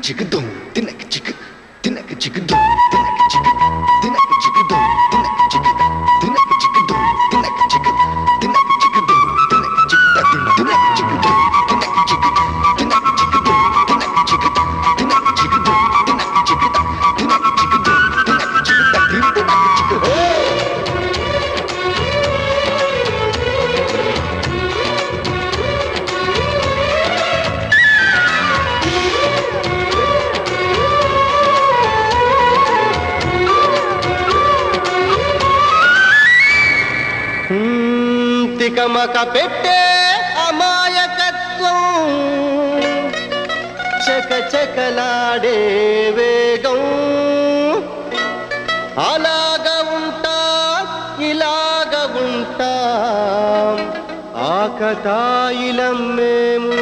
చిక్కుదం తినక చిక్కు తినక చిక్కుదం తినక చిక్కు తినక చిక్కుదం తినక చిక్కు తినక చిక్కుదం తినక చిక్కు తినక చిక్కుదం తినక చిక్కు తినక చిక్కుదం తినక చిక్కు తినక చిక్కుదం తినక చిక్కు తినక చిక్కుదం తినక చిక్కు తినక చిక్కుదం తినక చిక్కు తినక చిక్కు తికమక పెట్టే అమాయకత్వం చకచకలాడే వేగం అలాగ ఉంటా ఇలాగ ఉంటా ఆకతాయిలం మేము